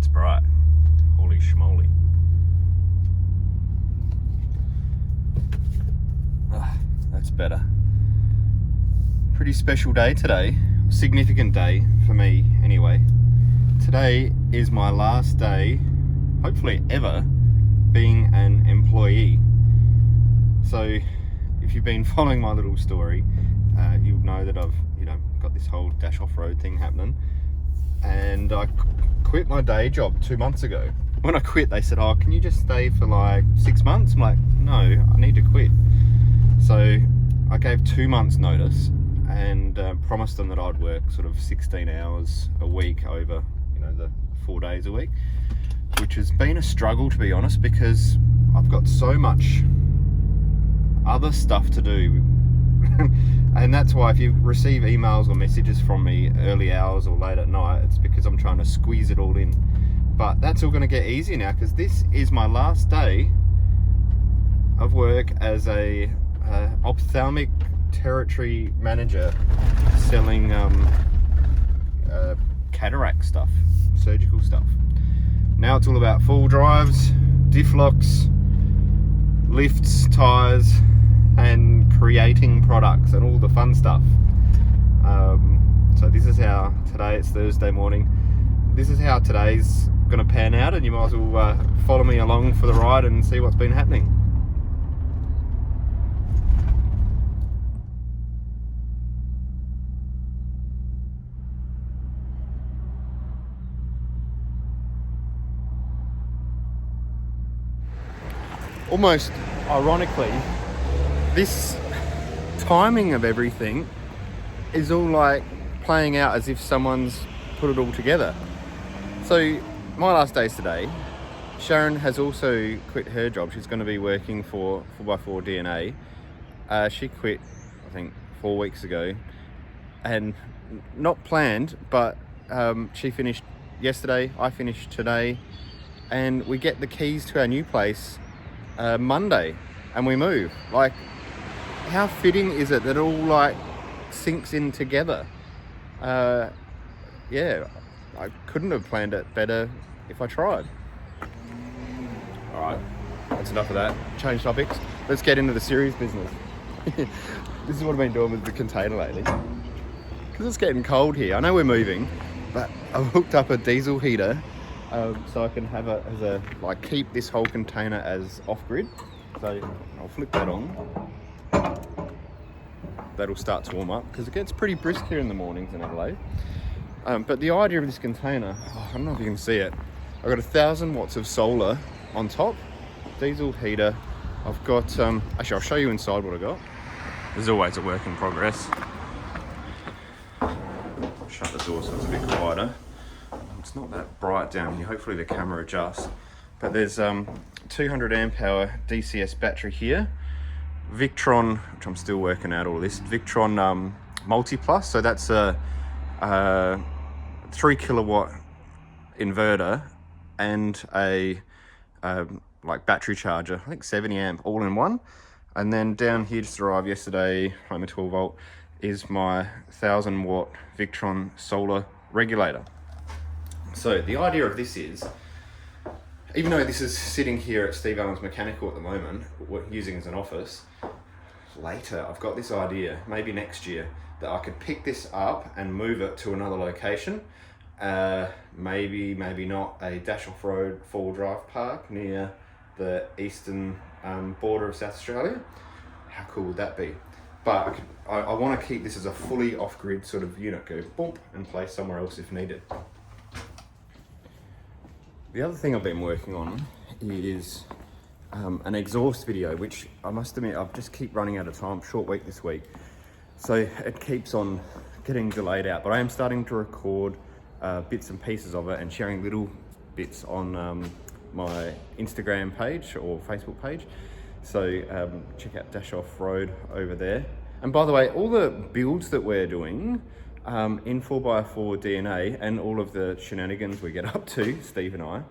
it's bright. Holy schmoly. That's better. Pretty special day today. Significant day for me anyway. Today is my last day, hopefully ever, being an employee. So if you've been following my little story, you'll know that I've got this whole dash off-road thing happening, and I quit my day job 2 months ago. When I quit, they said, oh, can you just stay for like 6 months? I'm like, no, I need to quit. So I gave 2 months notice and promised them that I'd work sort of 16 hours a week over the 4 days a week, which has been a struggle, to be honest, because I've got so much other stuff to do. And that's why if you receive emails or messages from me early hours or late at night, it's because I'm trying to squeeze it all in. But that's all going to get easier now, because this is my last day of work as a ophthalmic territory manager selling cataract stuff, surgical stuff. Now it's all about full drives, diff locks, lifts, tires, and creating products and all the fun stuff. So this is how today, it's Thursday morning, this is how today's going to pan out, and you might as well follow me along for the ride and see what's been happening. Almost ironically, this timing of everything is all like playing out as if someone's put it all together. So my last day's today. Sharon has also quit her job. She's going to be working for 4x4 DNA. She quit, I think, 4 weeks ago, and not planned, but she finished yesterday, I finished today, and we get the keys to our new place Monday, and we move. Like, how fitting is it that it all like sinks in together? Yeah, I couldn't have planned it better if I tried. All right, that's enough of that. Change topics. Let's get into the serious business. This is what I've been doing with the container lately, because it's getting cold here. I know we're moving, but I've hooked up a diesel heater so I can have it as a, like, keep this whole container as off-grid. So I'll flip that on. That'll start to warm up, because it gets pretty brisk here in the mornings in Adelaide. But the idea of this container, I don't know if you can see it. I've got 1,000 watts of solar on top, diesel heater. I've got, actually I'll show you inside what I got. There's always a work in progress. Shut the door so it's a bit quieter. It's not that bright down here. Hopefully the camera adjusts. But there's 200 amp hour DCS battery here. Victron, which I'm still working out all this. Victron Multi Plus. So that's a 3 kilowatt inverter and a like battery charger. I think 70 amp all in one. And then down here, just arrived yesterday, home a 12 volt, is my 1,000 watt Victron solar regulator. So the idea of this is, even though this is sitting here at Steve Allen's Mechanical at the moment, using as an office, later I've got this idea, maybe next year, that I could pick this up and move it to another location. Maybe not a dash off-road 4-drive park near the eastern border of South Australia. How cool would that be? But I want to keep this as a fully off-grid sort of unit, go boom and place somewhere else if needed. The other thing I've been working on is an exhaust video, which I must admit, I just keep running out of time. Short week this week, so it keeps on getting delayed out. But I am starting to record bits and pieces of it and sharing little bits on my Instagram page or Facebook page. So check out Dash Off Road over there. And by the way, all the builds that we're doing in 4x4 DNA and all of the shenanigans we get up to, Steve and I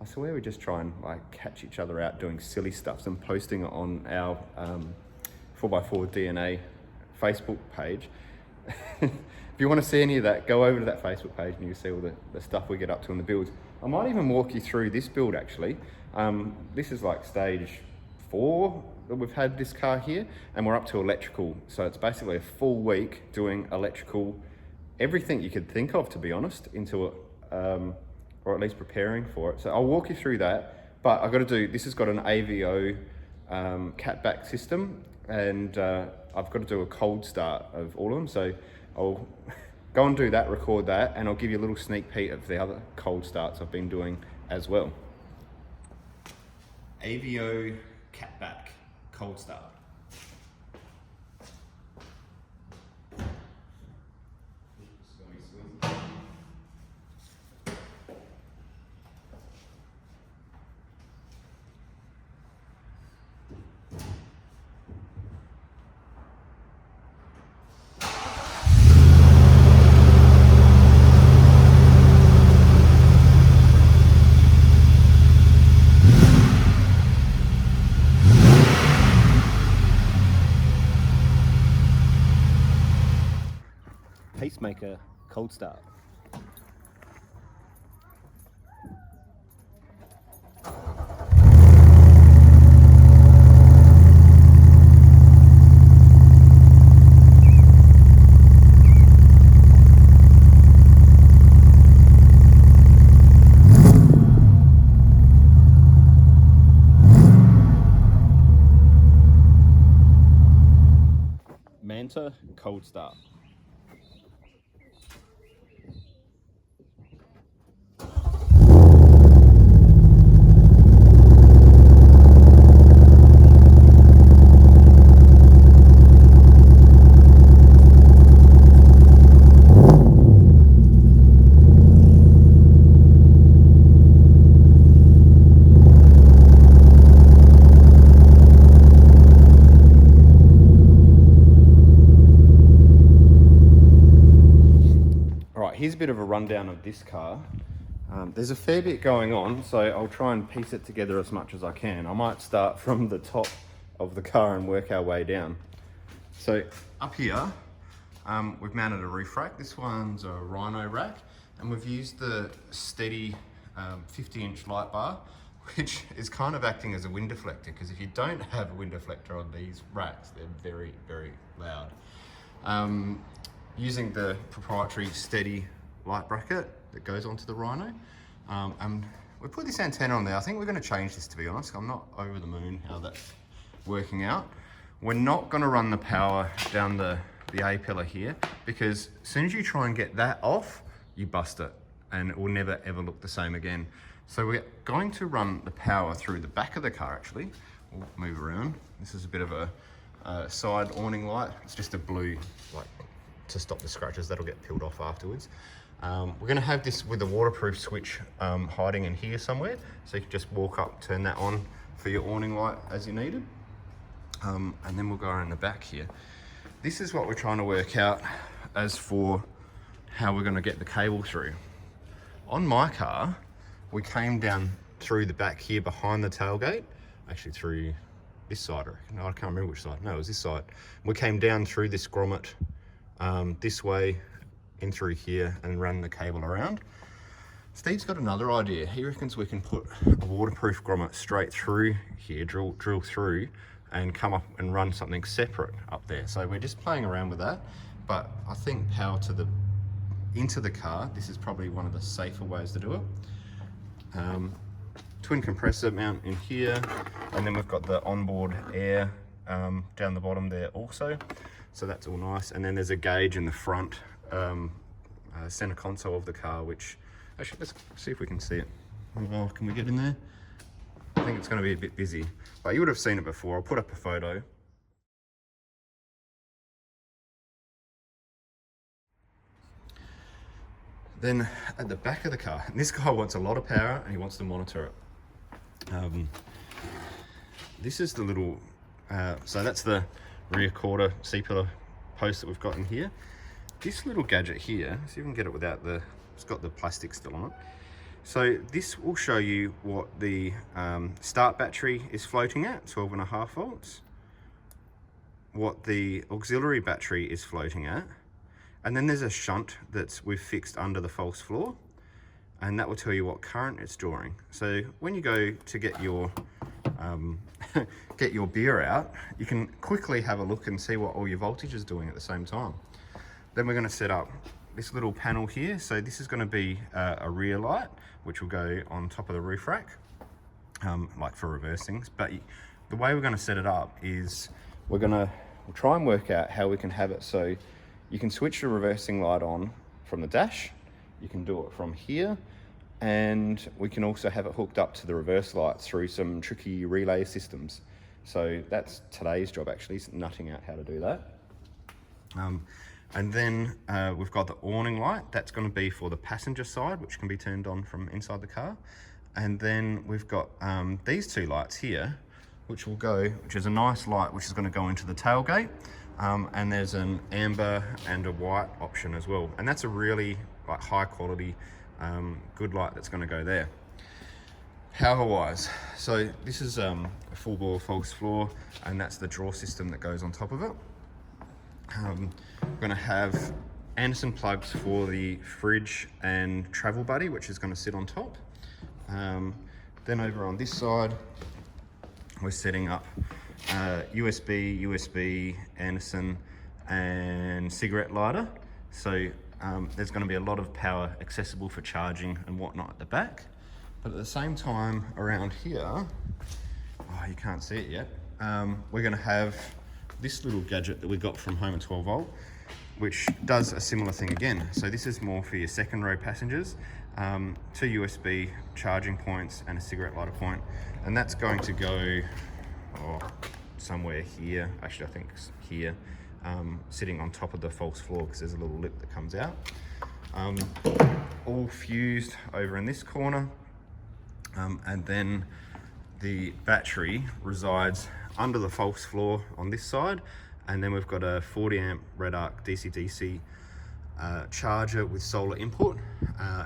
swear we just try and like catch each other out doing silly stuff and posting it on our 4x4 DNA Facebook page. if you want to see any of that, go over to that Facebook page and you'll see all the stuff we get up to in the builds. I might even walk you through this build actually. This is like stage 4 that we've had this car here, and we're up to electrical. So it's basically a full week doing electrical, everything you could think of, to be honest, into it, or at least preparing for it. So I'll walk you through that, but I've got to do, this has got an AVO catback system, and I've got to do a cold start of all of them. So I'll go and do that, record that, and I'll give you a little sneak peek of the other cold starts I've been doing as well. AVO catback cold start. Pacemaker cold start. Manta cold start. Here's a bit of a rundown of this car. There's a fair bit going on, so I'll try and piece it together as much as I can. I might start from the top of the car and work our way down. So up here, we've mounted a roof rack. This one's a Rhino rack, and we've used the steady 50-inch light bar, which is kind of acting as a wind deflector, because if you don't have a wind deflector on these racks, they're very, very loud. Using the proprietary steady light bracket that goes onto the Rhino. And we put this antenna on there. I think we're going to change this, to be honest. I'm not over the moon how that's working out. We're not going to run the power down the A-pillar here, because as soon as you try and get that off, you bust it and it will never ever look the same again. So we're going to run the power through the back of the car actually. We'll move around. This is a bit of a side awning light. It's just a blue, like, to stop the scratches that'll get peeled off afterwards. We're going to have this with a waterproof switch hiding in here somewhere, so you can just walk up, turn that on for your awning light as you need it. And then we'll go around the back here. This is what we're trying to work out as for how we're going to get the cable through. On my car, we came down through the back here behind the tailgate, actually through this side, I reckon. No, I can't remember which side. No, it was this side. We came down through this grommet this way in through here and run the cable around. Steve's got another idea. He reckons we can put a waterproof grommet straight through here, drill through, and come up and run something separate up there. So we're just playing around with that, but I think power to into the car, this is probably one of the safer ways to do it. Twin compressor mount in here, and then we've got the onboard air down the bottom there also. So that's all nice. And then there's a gauge in the front center console of the car, which actually, let's see if we can see it. Oh, can we get in there? I think it's going to be a bit busy, but you would have seen it before. I'll put up a photo. Then at the back of the car, and this guy wants a lot of power and he wants to monitor it. This is the little, so that's the rear quarter C-pillar post that we've got in here. This little gadget here, so you can get it without it's got the plastic still on it. So this will show you what the start battery is floating at, 12.5 volts, what the auxiliary battery is floating at, And then there's a shunt we've fixed under the false floor, and that will tell you what current it's drawing. So when you go to get your get your beer out, you can quickly have a look and see what all your voltage is doing at the same time. Then we're going to set up this little panel here. So this is going to be a rear light, which will go on top of the roof rack, like for reversing. But the way we're going to set it up is we'll try and work out how we can have it so you can switch the reversing light on from the dash. You can do it from here, and we can also have it hooked up to the reverse light through some tricky relay systems. So that's today's job, actually, is nutting out how to do that. And then we've got the awning light. That's going to be for the passenger side, which can be turned on from inside the car. And then we've got these two lights here, which is a nice light, which is going to go into the tailgate. And there's an amber and a white option as well. And that's a really high quality, good light that's going to go there. Power wise, so this is a full bore false floor, and that's the draw system that goes on top of it. We're going to have Anderson plugs for the fridge and travel buddy, which is going to sit on top. Then over on this side, we're setting up USB, Anderson, and cigarette lighter. So there's going to be a lot of power accessible for charging and whatnot at the back. But at the same time, around here, oh, you can't see it yet, we're going to have this little gadget that we got from home at 12 volt, which does a similar thing again. So this is more for your second row passengers, 2 USB charging points and a cigarette lighter point. And that's going to go somewhere here, actually I think it's here, sitting on top of the false floor, because there's a little lip that comes out. All fused over in this corner. And then the battery resides under the false floor on this side, and then we've got a 40 amp red arc DC-DC charger with solar input,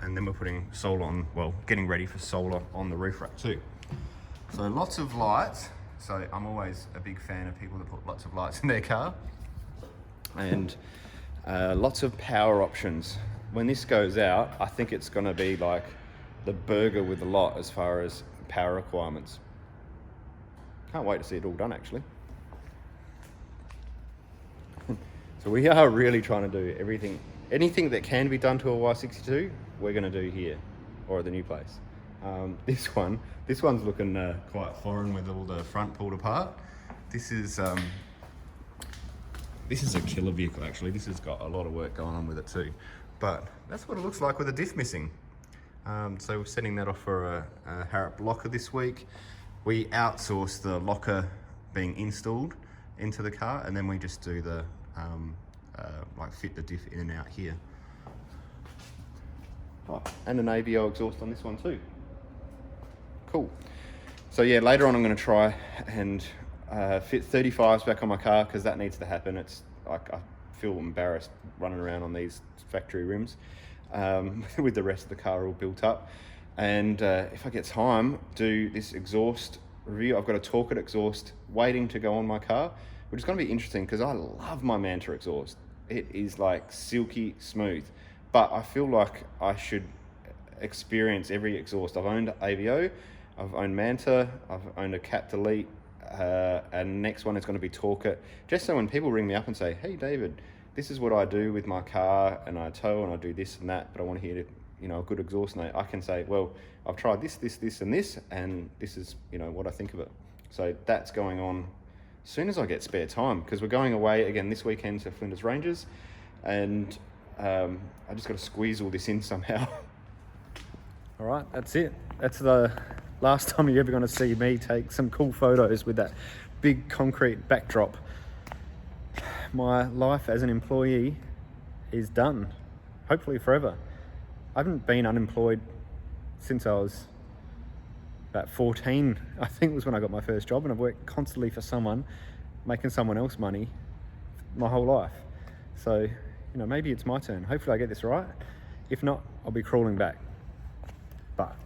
and then we're putting solar on, getting ready for solar on the roof rack too. So lots of lights. So I'm always a big fan of people that put lots of lights in their car, and lots of power options. When this goes out, I think it's going to be like the burger with a lot as far as power requirements. Can't wait to see it all done, actually. So we are really trying to do anything that can be done to a Y62, we're going to do here or at the new place. This one's looking quite foreign with all the front pulled apart. This is a killer vehicle, actually. This has got a lot of work going on with it too, but that's what it looks like with the diff missing. So we're setting that off for a Harrop locker this week. We outsource the locker being installed into the car, and then we just do the fit the diff in and out here. Oh, and an AVO exhaust on this one too. Cool. So yeah, later on I'm going to try and fit 35s back on my car, because that needs to happen. It's like I feel embarrassed running around on these factory rims with the rest of the car all built up. And if I get time, do this exhaust review. I've got a Torque It exhaust waiting to go on my car, which is going to be interesting because I love my Manta exhaust. It is like silky smooth, but I feel like I should experience every exhaust. I've owned AVO, I've owned Manta, I've owned a Cat Delete, and next one is going to be Torque It, just so when people ring me up and say, hey David, this is what I do with my car, and I tow and I do this and that, but I want to hear a good exhaust note, I can say, well, I've tried this, and this, and this is, what I think of it. So that's going on as soon as I get spare time, because we're going away again this weekend to Flinders Ranges, and I just got to squeeze all this in somehow. All right, that's it. That's the last time you're ever going to see me take some cool photos with that big concrete backdrop. My life as an employee is done, hopefully forever. I haven't been unemployed since I was about 14, I think was when I got my first job, and I've worked constantly for someone, making someone else money my whole life. So, maybe it's my turn. Hopefully I get this right. If not, I'll be crawling back. But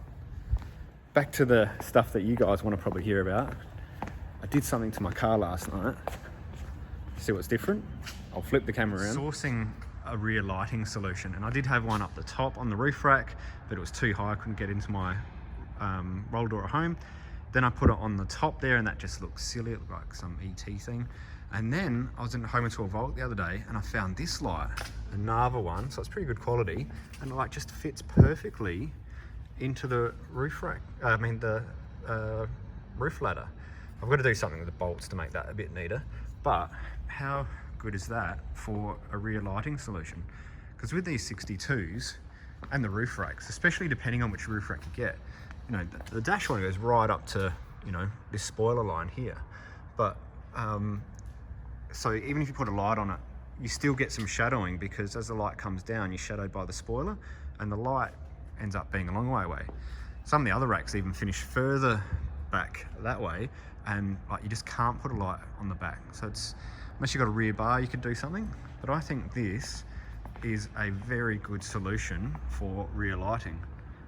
back to the stuff that you guys want to probably hear about. I did something to my car last night. See what's different? I'll flip the camera around. Sourcing a rear lighting solution. And I did have one up the top on the roof rack, but it was too high, I couldn't get into my roll door at home. Then I put it on the top there, and that just looked silly. It looked like some ET thing. And then I was in Home and 12 Volt the other day, and I found this light, a Nava one, so it's pretty good quality, and the light just fits perfectly into the roof rack. The roof ladder. I've got to do something with the bolts to make that a bit neater, but how good is that for a rear lighting solution? Because with these 62s and the roof racks, especially depending on which roof rack you get, you know, the dash one goes right up to, you know, this spoiler line here. But so even if you put a light on it, you still get some shadowing, because as the light comes down, you're shadowed by the spoiler, and the light ends up being a long way away. Some of the other racks even finish further back that way, and like you just can't put a light on the back. So it's, unless you've got a rear bar, you could do something. But I think this is a very good solution for rear lighting,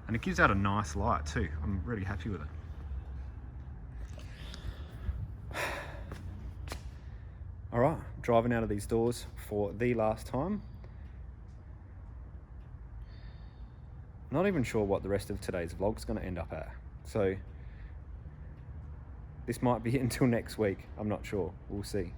and it gives out a nice light too. I'm really happy with it. All right, driving out of these doors for the last time. Not even sure what the rest of today's vlog's going to end up at. So this might be it until next week. I'm not sure. We'll see.